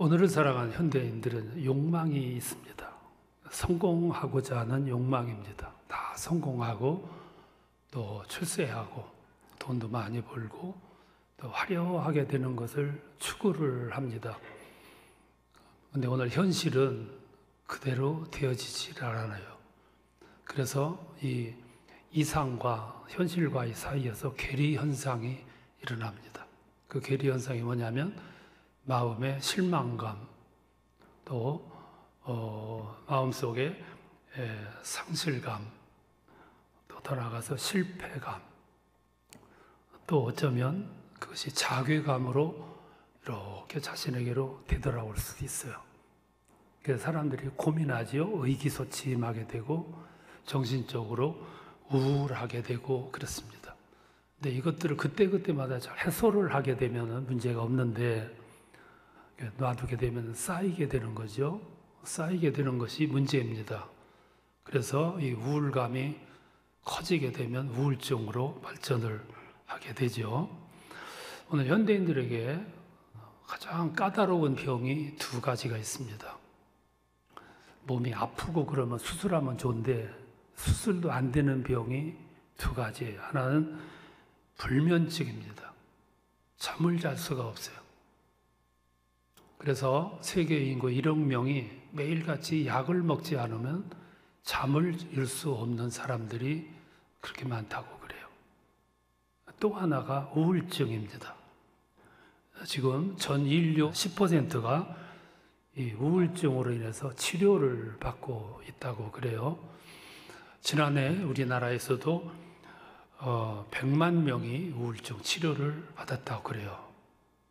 오늘을 살아가는 현대인들은 욕망이 있습니다. 성공하고자 하는 욕망입니다. 다 성공하고 또 출세하고 돈도 많이 벌고 또 화려하게 되는 것을 추구를 합니다. 그런데 오늘 현실은 그대로 되어지질 않아요. 그래서 이 이상과 현실과의 사이에서 괴리 현상이 일어납니다. 그 괴리 현상이 뭐냐면 마음의 실망감, 또 마음속에 상실감, 또 더 나아가서 실패감, 또 어쩌면 그것이 자괴감으로 이렇게 자신에게로 되돌아올 수도 있어요. 그래서 사람들이 고민하지요. 의기소침하게 되고 정신적으로 우울하게 되고 그렇습니다. 근데 이것들을 그때그때마다 잘 해소를 하게 되면 문제가 없는데 놔두게 되면 쌓이게 되는 거죠. 쌓이게 되는 것이 문제입니다. 그래서 이 우울감이 커지게 되면 우울증으로 발전을 하게 되죠. 오늘 현대인들에게 가장 까다로운 병이 두 가지가 있습니다. 몸이 아프고 그러면 수술하면 좋은데 수술도 안 되는 병이 두 가지예요. 하나는 불면증입니다. 잠을 잘 수가 없어요. 그래서 세계 인구 1억 명이 매일같이 약을 먹지 않으면 잠을 일 수 없는 사람들이 그렇게 많다고 그래요. 또 하나가 우울증입니다. 지금 전 인류 10%가 이 우울증으로 인해서 치료를 받고 있다고 그래요. 지난해 우리나라에서도 100만 명이 우울증 치료를 받았다고 그래요.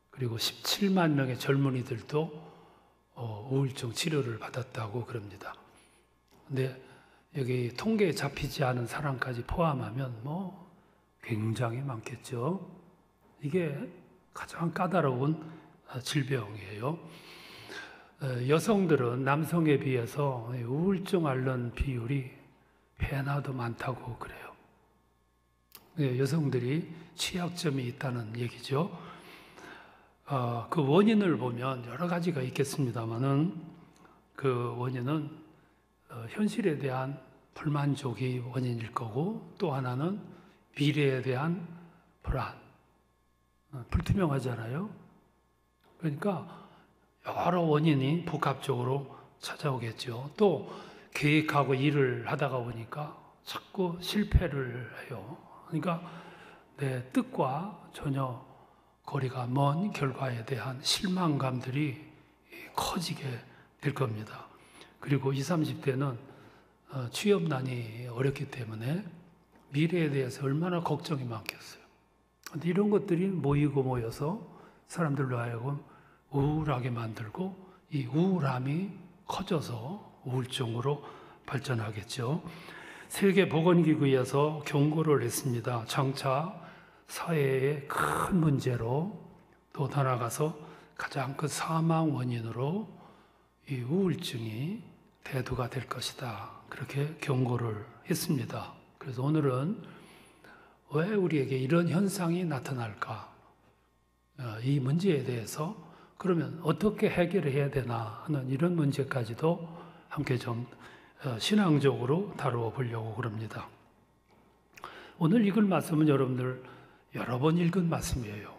그리고 17만 명의 젊은이들도 우울증 치료를 받았다고 그럽니다. 근데 여기 통계에 잡히지 않은 사람까지 포함하면 뭐 굉장히 많겠죠. 이게 가장 까다로운 질병이에요. 여성들은 남성에 비해서 우울증 앓는 비율이 배나 더 많다고 그래요. 여성들이 취약점이 있다는 얘기죠. 그 원인을 보면 여러 가지가 있겠습니다만은 그 원인은 현실에 대한 불만족이 원인일 거고 또 하나는 미래에 대한 불안, 불투명하잖아요. 그러니까 여러 원인이 복합적으로 찾아오겠죠. 또 계획하고 일을 하다가 보니까 자꾸 실패를 해요. 그러니까 내 뜻과 전혀 거리가 먼 결과에 대한 실망감들이 커지게 될 겁니다. 그리고 20, 30대는 취업난이 어렵기 때문에 미래에 대해서 얼마나 걱정이 많겠어요. 근데 이런 것들이 모이고 모여서 사람들로 하여금 우울하게 만들고 이 우울함이 커져서 우울증으로 발전하겠죠. 세계보건기구에서 경고를 했습니다. 장차 사회의 큰 문제로 또 더 나아가서 가장 큰 사망 원인으로 이 우울증이 대두가 될 것이다. 그렇게 경고를 했습니다. 그래서 오늘은 왜 우리에게 이런 현상이 나타날까? 이 문제에 대해서 그러면 어떻게 해결을 해야 되나 하는 이런 문제까지도 함께 좀 신앙적으로 다루어 보려고 그럽니다. 오늘 읽을 말씀은 여러분들 여러 번 읽은 말씀이에요.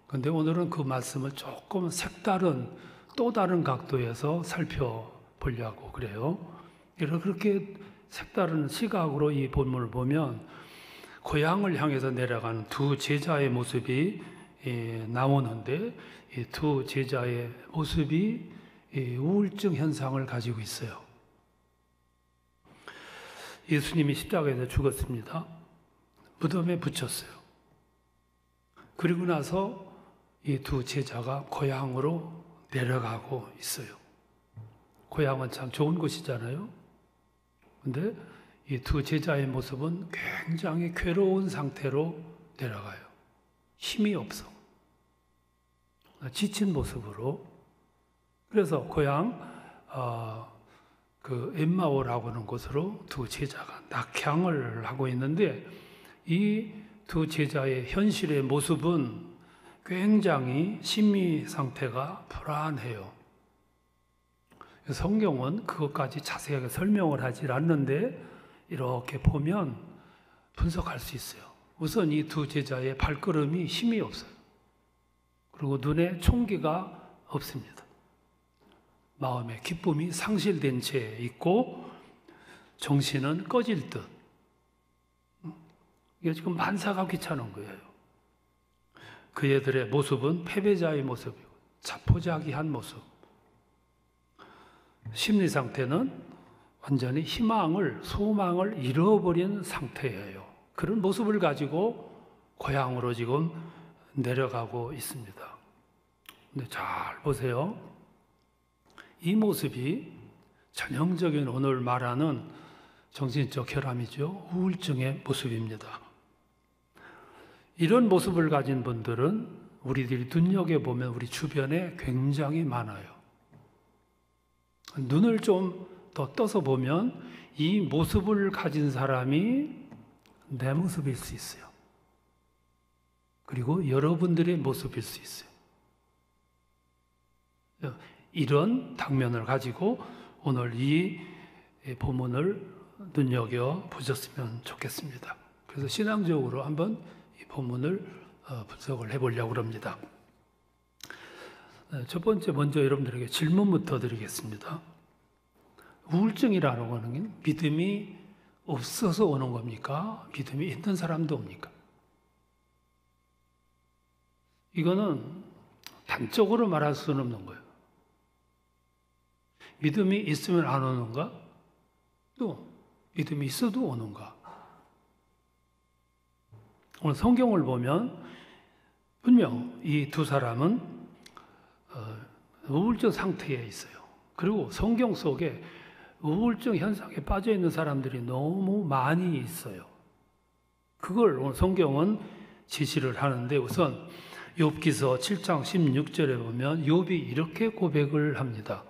그런데 오늘은 그 말씀을 조금 색다른 또 다른 각도에서 살펴보려고 그래요. 그렇게 색다른 시각으로 이 본문을 보면 고향을 향해서 내려가는 두 제자의 모습이 나오는데 이 두 제자의 모습이 우울증 현상을 가지고 있어요. 예수님이 십자가에서 죽었습니다. 무덤에 붙였어요. 그리고 나서 이 두 제자가 고향으로 내려가고 있어요. 고향은 참 좋은 곳이잖아요. 근데 이 두 제자의 모습은 굉장히 괴로운 상태로 내려가요. 힘이 없어. 지친 모습으로. 그래서 고향 그 엠마오라고 하는 곳으로 두 제자가 낙향을 하고 있는데 이 두 제자의 현실의 모습은 굉장히 심리 상태가 불안해요. 성경은 그것까지 자세하게 설명을 하지 않는데 이렇게 보면 분석할 수 있어요. 우선 이 두 제자의 발걸음이 힘이 없어요. 그리고 눈에 총기가 없습니다. 마음의 기쁨이 상실된 채 있고 정신은 꺼질 듯. 이게 지금 만사가 귀찮은 거예요. 그애들의 모습은 패배자의 모습이고 자포자기한 모습. 심리 상태는 완전히 희망을, 소망을 잃어버린 상태예요. 그런 모습을 가지고 고향으로 지금 내려가고 있습니다. 근데 잘 보세요. 이 모습이 전형적인 오늘 말하는 정신적 혈압이죠. 우울증의 모습입니다. 이런 모습을 가진 분들은 우리들이 눈여겨보면 우리 주변에 굉장히 많아요. 눈을 좀 더 떠서 보면 이 모습을 가진 사람이 내 모습일 수 있어요. 그리고 여러분들의 모습일 수 있어요. 이런 당면을 가지고 오늘 이 본문을 눈여겨보셨으면 좋겠습니다. 그래서 신앙적으로 한번 이 본문을 분석을 해보려고 합니다. 첫 번째 먼저 여러분들에게 질문부터 드리겠습니다. 우울증이라는 것은 믿음이 없어서 오는 겁니까? 믿음이 있는 사람도 옵니까? 이거는 단적으로 말할 수는 없는 거예요. 믿음이 있으면 안 오는가? 또 믿음이 있어도 오는가? 오늘 성경을 보면 분명 이 두 사람은 우울증 상태에 있어요. 그리고 성경 속에 우울증 현상에 빠져 있는 사람들이 너무 많이 있어요. 그걸 오늘 성경은 지시를 하는데 우선 욥기서 7장 16절에 보면 욥이 이렇게 고백을 합니다.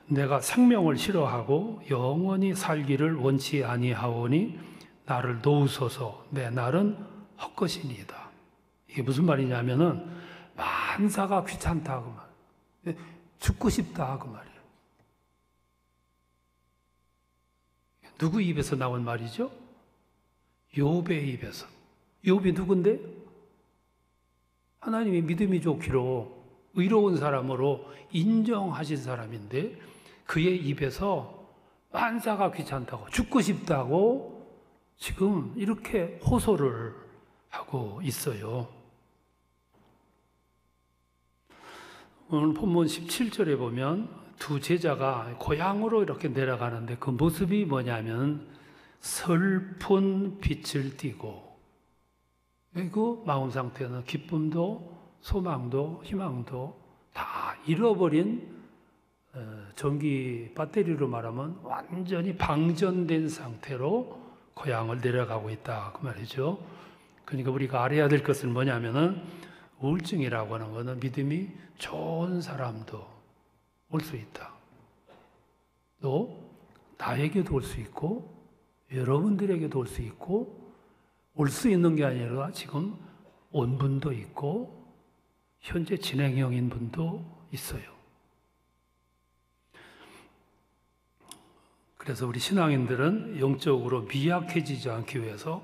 내가 생명을 싫어하고 영원히 살기를 원치 아니하오니 나를 놓으소서 내 날은 헛것이니이다. 이게 무슨 말이냐면은 만사가 귀찮다 그 말. 죽고 싶다 그 말이에요. 누구 입에서 나온 말이죠? 욥의 입에서. 욥이 누군데? 하나님이 믿음이 좋기로 의로운 사람으로 인정하신 사람인데 그의 입에서 만사가 귀찮다고 죽고 싶다고 지금 이렇게 호소를 하고 있어요. 오늘 본문 17절에 보면 두 제자가 고향으로 이렇게 내려가는데 그 모습이 뭐냐면 슬픈 빛을 띠고 그 마음 상태는 기쁨도 소망도 희망도 다 잃어버린 전기 배터리로 말하면 완전히 방전된 상태로 고향을 내려가고 있다 그 말이죠. 그러니까 우리가 알아야 될 것은 뭐냐면은 우울증이라고 하는 것은 믿음이 좋은 사람도 올 수 있다. 또 나에게도 올 수 있고 여러분들에게도 올 수 있고 올 수 있는 게 아니라 지금 온 분도 있고 현재 진행형인 분도 있어요. 그래서 우리 신앙인들은 영적으로 미약해지지 않기 위해서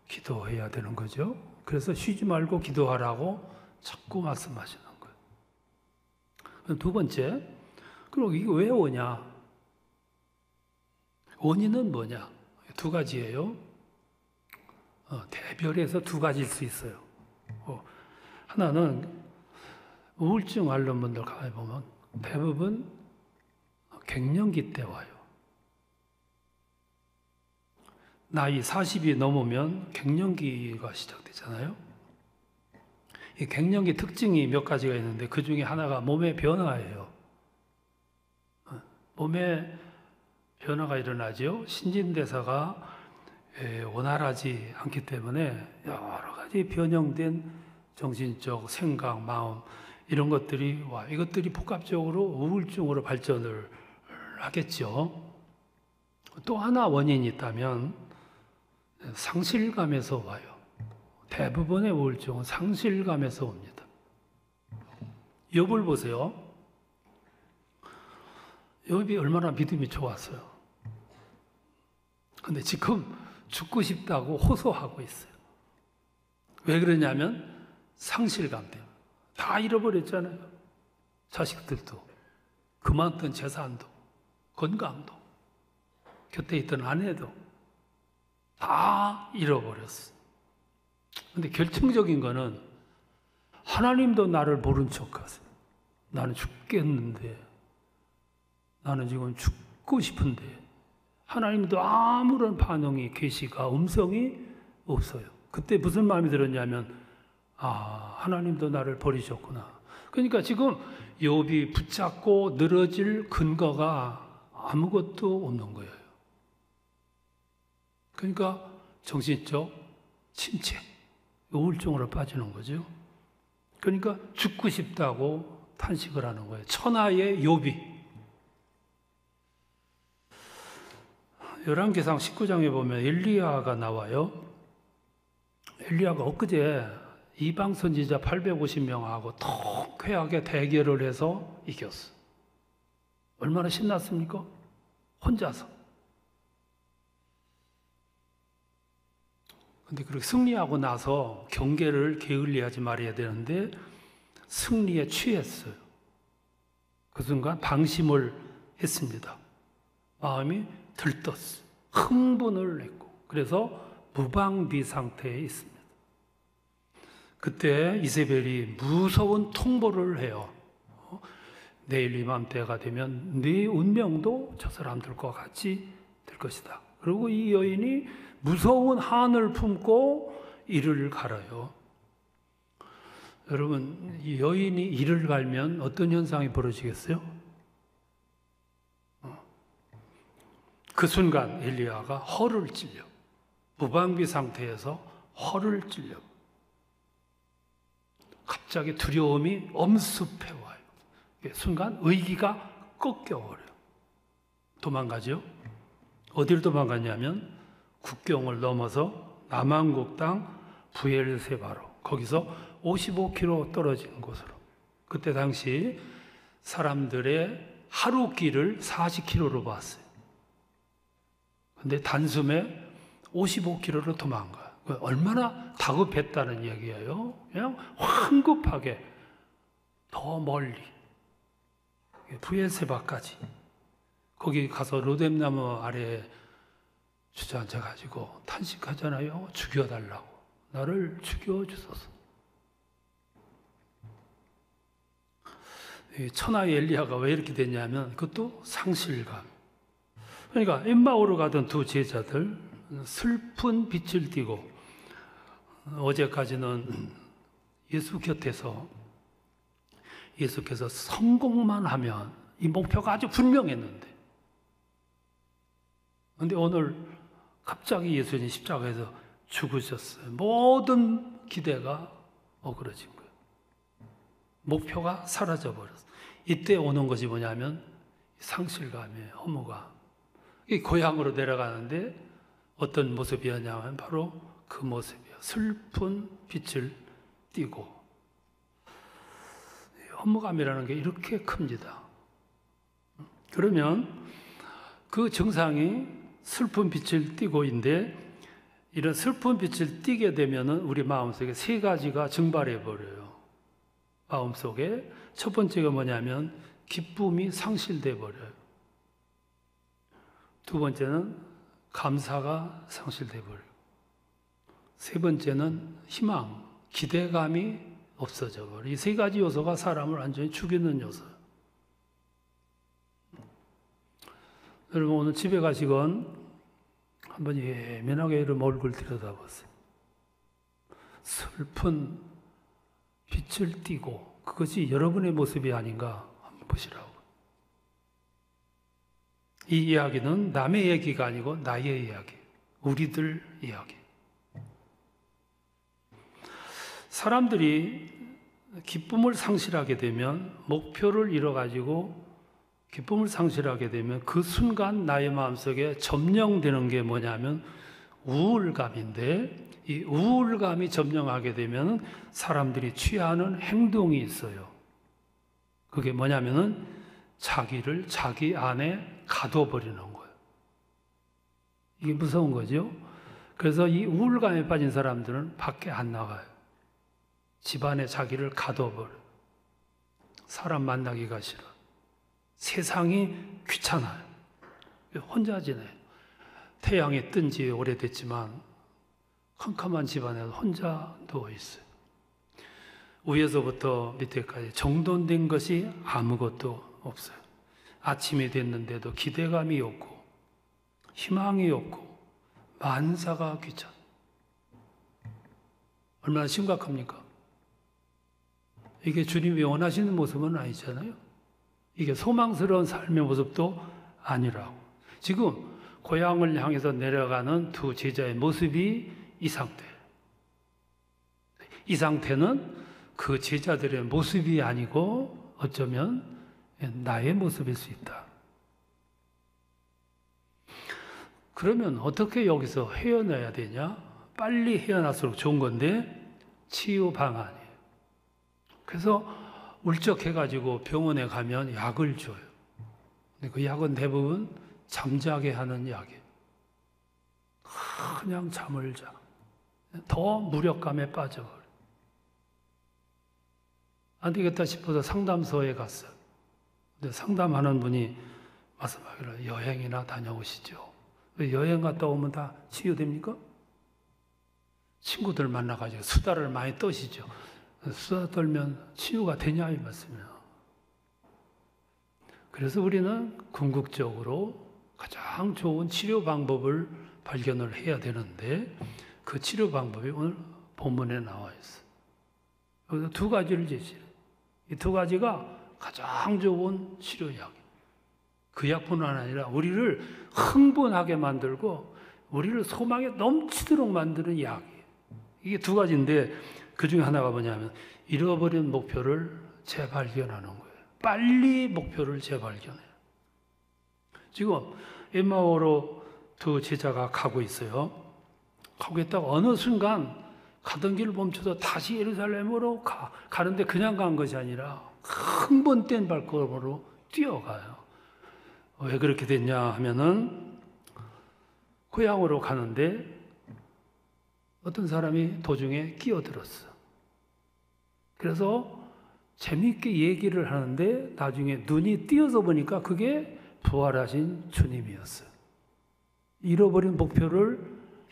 기도해야 되는 거죠. 그래서 쉬지 말고 기도하라고 자꾸 말씀하시는 거예요. 두 번째, 그럼 이게 왜 오냐? 원인은 뭐냐? 두 가지예요. 대별해서 두 가지일 수 있어요. 하나는 우울증 앓는 분들 가만히 보면 대부분 갱년기 때 와요. 나이 40이 넘으면 갱년기가 시작되잖아요. 이 갱년기 특징이 몇 가지가 있는데 그 중에 하나가 몸의 변화예요. 몸에 변화가 일어나죠. 신진대사가 원활하지 않기 때문에 여러 가지 변형된 정신적 생각, 마음 이런 것들이 와. 이것들이 복합적으로 우울증으로 발전을 하겠죠. 또 하나 원인이 있다면 상실감에서 와요. 대부분의 우울증은 상실감에서 옵니다. 욥을 보세요. 욥이 얼마나 믿음이 좋았어요. 근데 지금 죽고 싶다고 호소하고 있어요. 왜 그러냐면 상실감 때문에. 다 잃어버렸잖아요. 자식들도, 그만둔 재산도, 건강도, 곁에 있던 아내도 다 잃어버렸어. 근데 결정적인 거는 하나님도 나를 모른 척하세요. 나는 죽겠는데, 나는 지금 죽고 싶은데 하나님도 아무런 반응이, 계시가, 음성이 없어요. 그때 무슨 마음이 들었냐면, 아, 하나님도 나를 버리셨구나. 그러니까 지금 욥이 붙잡고 늘어질 근거가 아무것도 없는 거예요. 그러니까 정신적 침체, 우울증으로 빠지는 거죠. 그러니까 죽고 싶다고 탄식을 하는 거예요. 천하의 욥이. 열왕기상 19장에 보면 엘리야가 나와요. 엘리야가 엊그제 이방 선지자 850명하고 통쾌하게 대결을 해서 이겼어. 얼마나 신났습니까? 혼자서. 근데 그렇게 승리하고 나서 경계를 게을리하지 말아야 되는데 승리에 취했어요. 그 순간 방심을 했습니다. 마음이 들떴어. 흥분을 했고, 그래서 무방비 상태에 있습니다. 그때 이세벨이 무서운 통보를 해요. 내일 이맘때가 되면 네 운명도 저 사람들과 같이 될 것이다. 그리고 이 여인이 무서운 한을 품고 이를 갈아요. 여러분, 이 여인이 이를 갈면 어떤 현상이 벌어지겠어요? 그 순간 엘리야가 허를 찔려. 무방비 상태에서 허를 찔려. 갑자기 두려움이 엄습해 와요. 순간 의기가 꺾여버려요. 도망가죠. 어디로 도망갔냐면 국경을 넘어서 남한국 땅 부엘세바로, 거기서 55km 떨어진 곳으로. 그때 당시 사람들의 하루 길을 40km로 봤어요. 근데 단숨에 55km로 도망가요. 얼마나 다급했다는 얘기예요. 그냥 황급하게 더 멀리 부엘세바까지, 거기 가서 로뎀나무 아래에 주저앉아가지고 탄식하잖아요. 죽여달라고. 나를 죽여주소서. 천하의 엘리야가 왜 이렇게 됐냐면 그것도 상실감. 그러니까 엠마오로 가던 두 제자들, 슬픈 빛을 띠고, 어제까지는 예수 곁에서 예수께서 성공만 하면 이 목표가 아주 분명했는데, 그런데 오늘 갑자기 예수님 십자가에서 죽으셨어요. 모든 기대가 어그러진 거예요. 목표가 사라져버렸어요. 이때 오는 것이 뭐냐면 상실감이에요. 허무감. 이 고향으로 내려가는데 어떤 모습이었냐면 바로 그 모습이에요. 슬픈 빛을 띠고. 허무감이라는 게 이렇게 큽니다. 그러면 그 정상이 슬픈 빛을 띠고인데, 이런 슬픈 빛을 띠게 되면은 우리 마음속에 세 가지가 증발해 버려요. 마음속에 첫 번째가 뭐냐면 기쁨이 상실돼 버려요. 두 번째는 감사가 상실돼 버려요. 세 번째는 희망, 기대감이 없어져 버려요. 이 세 가지 요소가 사람을 완전히 죽이는 요소예요. 여러분, 오늘 집에 가시건 한번 예민하게 여러분 얼굴 들여다보세요. 슬픈 빛을 띠고, 그것이 여러분의 모습이 아닌가 한번 보시라고. 이 이야기는 남의 얘기가 아니고 나의 이야기, 우리들 이야기. 사람들이 기쁨을 상실하게 되면, 목표를 잃어가지고 기쁨을 상실하게 되면 그 순간 나의 마음속에 점령되는 게 뭐냐면 우울감인데, 이 우울감이 점령하게 되면 사람들이 취하는 행동이 있어요. 그게 뭐냐면은 자기를 자기 안에 가둬버리는 거예요. 이게 무서운 거죠. 그래서 이 우울감에 빠진 사람들은 밖에 안 나가요. 집 안에 자기를 가둬버려. 사람 만나기가 싫어. 세상이 귀찮아요. 혼자 지내요. 태양이 뜬 지 오래됐지만 캄캄한 집안에 혼자 누워있어요. 위에서부터 밑에까지 정돈된 것이 아무것도 없어요. 아침이 됐는데도 기대감이 없고 희망이 없고 만사가 귀찮아요. 얼마나 심각합니까? 이게 주님이 원하시는 모습은 아니잖아요. 이게 소망스러운 삶의 모습도 아니라고. 지금 고향을 향해서 내려가는 두 제자의 모습이 이 상태예요. 이 상태는 그 제자들의 모습이 아니고 어쩌면 나의 모습일 수 있다. 그러면 어떻게 여기서 헤어나야 되냐? 빨리 헤어날수록 좋은 건데 치유 방안이에요. 그래서 울적해가지고 병원에 가면 약을 줘요. 근데 그 약은 대부분 잠자게 하는 약이에요. 그냥 잠을 자. 더 무력감에 빠져버려요. 안 되겠다 싶어서 상담소에 갔어요. 근데 상담하는 분이 말씀하기를 여행이나 다녀오시죠. 여행 갔다 오면 다 치유됩니까? 친구들 만나가지고 수다를 많이 떠시죠. 수다 떨면 치유가 되냐 이 말씀이에요. 그래서 우리는 궁극적으로 가장 좋은 치료 방법을 발견을 해야 되는데 그 치료 방법이 오늘 본문에 나와 있어요. 여기서 두 가지를 제시해요. 이 두 가지가 가장 좋은 치료약이에요. 그 약뿐만 아니라 우리를 흥분하게 만들고 우리를 소망에 넘치도록 만드는 약이에요. 이게 두 가지인데 그 중에 하나가 뭐냐면 잃어버린 목표를 재발견하는 거예요. 빨리 목표를 재발견해요. 지금 엠마오로 두 제자가 가고 있어요. 가고 있다가 어느 순간 가던 길을 멈춰서 다시 예루살렘으로 가는데 그냥 간 것이 아니라 흥분된 발걸음으로 뛰어가요. 왜 그렇게 됐냐 하면은 고향으로 가는데 어떤 사람이 도중에 끼어들었어. 그래서 재미있게 얘기를 하는데 나중에 눈이 띄어서 보니까 그게 부활하신 주님이었어요. 잃어버린 목표를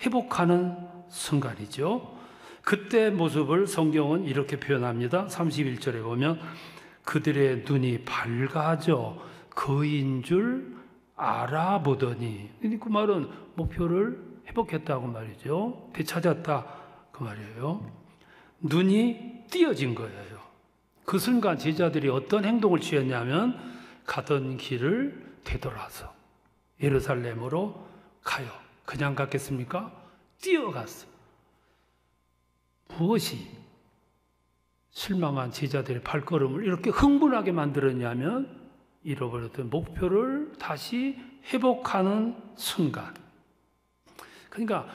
회복하는 순간이죠. 그때 모습을 성경은 이렇게 표현합니다. 31절에 보면 그들의 눈이 밝아져 그인 줄 알아보더니, 그 말은 목표를 회복했다고 말이죠. 되찾았다 그 말이에요. 눈이 띄어진 거예요. 그 순간 제자들이 어떤 행동을 취했냐면 가던 길을 되돌아서 예루살렘으로 가요. 그냥 갔겠습니까? 뛰어갔어. 무엇이 실망한 제자들의 발걸음을 이렇게 흥분하게 만들었냐면 잃어버렸던 목표를 다시 회복하는 순간. 그러니까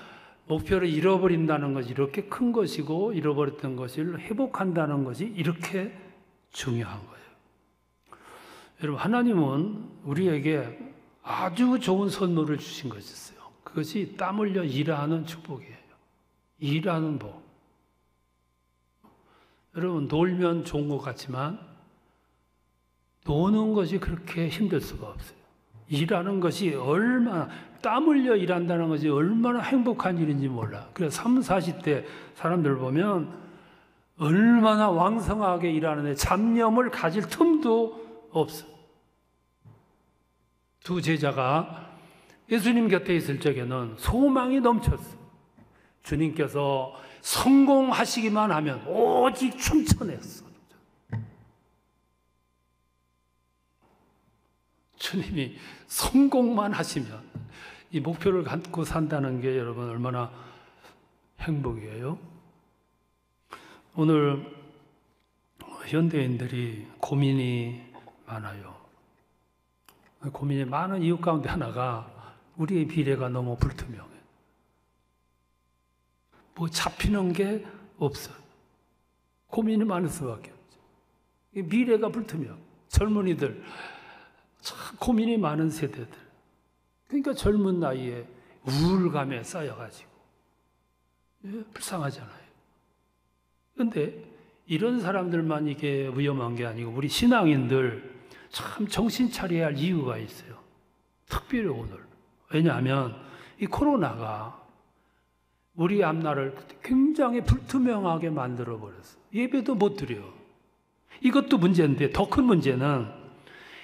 목표를 잃어버린다는 것이 이렇게 큰 것이고 잃어버렸던 것을 회복한다는 것이 이렇게 중요한 거예요. 여러분, 하나님은 우리에게 아주 좋은 선물을 주신 것이 있어요. 그것이 땀 흘려 일하는 축복이에요. 일하는 복. 여러분, 놀면 좋은 것 같지만 노는 것이 그렇게 힘들 수가 없어요. 일하는 것이 얼마나, 땀 흘려 일한다는 것이 얼마나 행복한 일인지 몰라. 그래서 30, 40대 사람들 보면 얼마나 왕성하게 일하는데 잡념을 가질 틈도 없어. 두 제자가 예수님 곁에 있을 적에는 소망이 넘쳤어. 주님께서 성공하시기만 하면 오직 춤춰냈어. 주님이 성공만 하시면 이 목표를 갖고 산다는 게 여러분 얼마나 행복이에요. 오늘 현대인들이 고민이 많아요. 고민이 많은 이유 가운데 하나가 우리의 미래가 너무 불투명해. 뭐 잡히는 게 없어요. 고민이 많을 수밖에 없죠. 미래가 불투명. 젊은이들, 참 고민이 많은 세대들. 그러니까 젊은 나이에 우울감에 쌓여가지고 불쌍하잖아요. 그런데 이런 사람들만 이게 위험한 게 아니고 우리 신앙인들 참 정신 차려야 할 이유가 있어요. 특별히 오늘. 왜냐하면 이 코로나가 우리 앞날을 굉장히 불투명하게 만들어버렸어. 예배도 못 드려. 이것도 문제인데 더 큰 문제는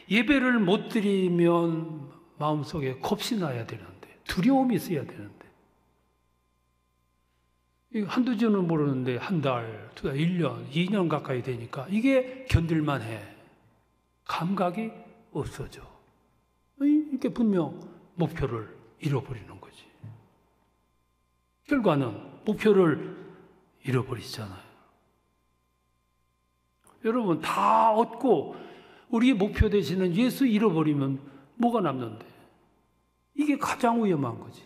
예배를 못 드리면 마음속에 겁이 나야 되는데, 두려움이 있어야 되는데, 한두 주는 모르는데 한 달, 두 달, 1년, 2년 가까이 되니까 이게 견딜만 해. 감각이 없어져. 이게 분명 목표를 잃어버리는 거지. 결과는 목표를 잃어버리잖아요. 여러분, 다 얻고 우리의 목표 되시는 예수 잃어버리면 뭐가 남는데? 이게 가장 위험한 거지.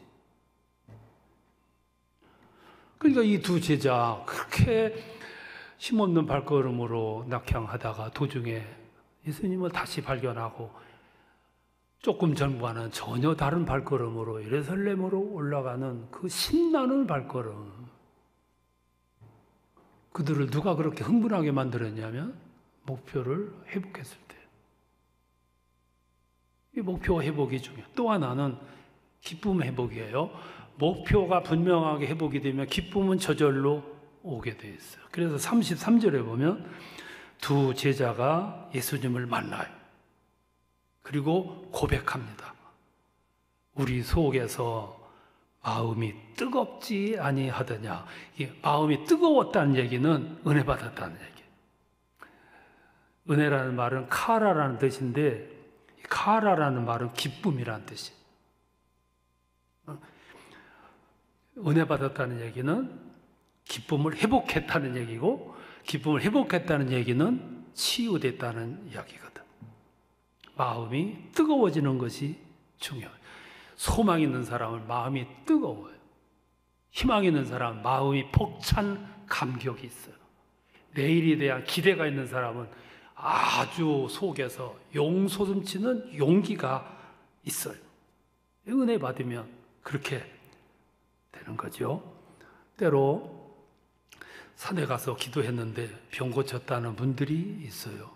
그러니까 이 두 제자 그렇게 힘없는 발걸음으로 낙향하다가 도중에 예수님을 다시 발견하고 조금 전과는 전혀 다른 발걸음으로 예루살렘으로 올라가는 그 신나는 발걸음. 그들을 누가 그렇게 흥분하게 만들었냐면 목표를 회복했을 때. 이 목표 회복이 중요해요. 또 하나는 기쁨 회복이에요. 목표가 분명하게 회복이 되면 기쁨은 저절로 오게 돼 있어요. 그래서 33절에 보면 두 제자가 예수님을 만나요. 그리고 고백합니다. 우리 속에서 마음이 뜨겁지 아니하더냐. 이 마음이 뜨거웠다는 얘기는 은혜 받았다는 얘기. 은혜라는 말은 카라라는 뜻인데 카라라는 말은 기쁨이라는 뜻이에요. 은혜 받았다는 얘기는 기쁨을 회복했다는 얘기고, 기쁨을 회복했다는 얘기는 치유됐다는 이야기거든. 마음이 뜨거워지는 것이 중요해요. 소망 있는 사람은 마음이 뜨거워요. 희망 있는 사람은 마음이 벅찬 감격이 있어요. 내일에 대한 기대가 있는 사람은 아주 속에서 용솟음치는 용기가 있어요. 은혜 받으면 그렇게 되는 거죠. 때로 산에 가서 기도했는데 병 고쳤다는 분들이 있어요.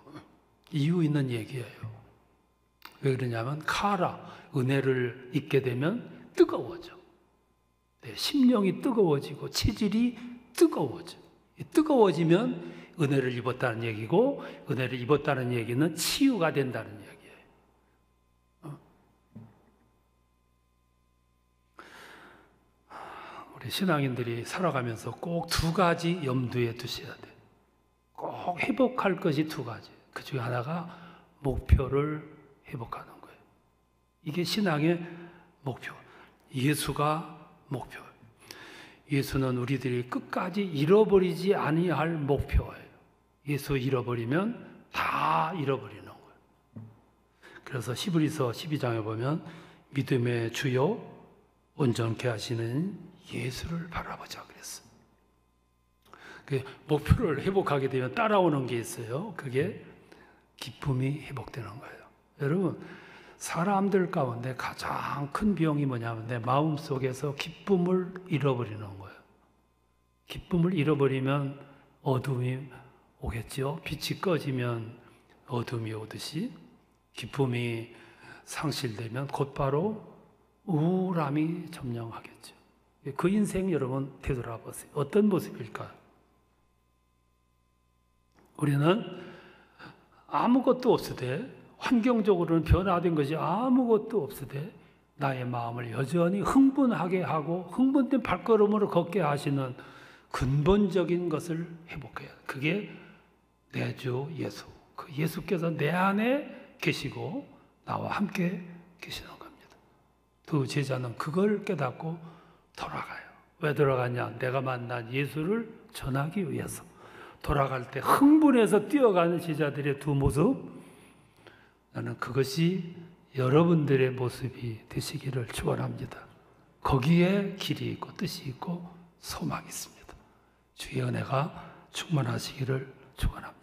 이유 있는 얘기예요. 왜 그러냐면 카라, 은혜를 입게 되면 뜨거워져. 네, 심령이 뜨거워지고 체질이 뜨거워져. 뜨거워지면 은혜를 입었다는 얘기고, 은혜를 입었다는 얘기는 치유가 된다는 얘기예요. 우리 신앙인들이 살아가면서 꼭 두 가지 염두에 두셔야 돼요. 꼭 회복할 것이 두 가지. 그 중에 하나가 목표를 회복하는 거예요. 이게 신앙의 목표. 예수가 목표예요. 예수는 우리들이 끝까지 잃어버리지 아니할 목표예요. 예수 잃어버리면 다 잃어버리는 거예요. 그래서 히브리서 12장에 보면 믿음의 주요 온전케 하시는 예수를 바라보자 그랬어요. 그 목표를 회복하게 되면 따라오는 게 있어요. 그게 기쁨이 회복되는 거예요. 여러분, 사람들 가운데 가장 큰 병이 뭐냐면 내 마음속에서 기쁨을 잃어버리는 거예요. 기쁨을 잃어버리면 어둠이 오겠죠. 빛이 꺼지면 어둠이 오듯이 기쁨이 상실되면 곧바로 우울함이 점령하겠죠. 그 인생 여러분 되돌아보세요. 어떤 모습일까요? 우리는 아무것도 없으되, 환경적으로는 변화된 것이 아무것도 없으되 나의 마음을 여전히 흥분하게 하고 흥분된 발걸음으로 걷게 하시는 근본적인 것을 회복해야 해요. 그게 내 주 예수. 그 예수께서 내 안에 계시고 나와 함께 계시는 겁니다. 두 제자는 그걸 깨닫고 돌아가요. 왜 돌아가냐? 내가 만난 예수를 전하기 위해서. 돌아갈 때 흥분해서 뛰어가는 제자들의 두 모습, 나는 그것이 여러분들의 모습이 되시기를 축원합니다. 거기에 길이 있고 뜻이 있고 소망이 있습니다. 주의 은혜가 충만하시기를 축원합니다.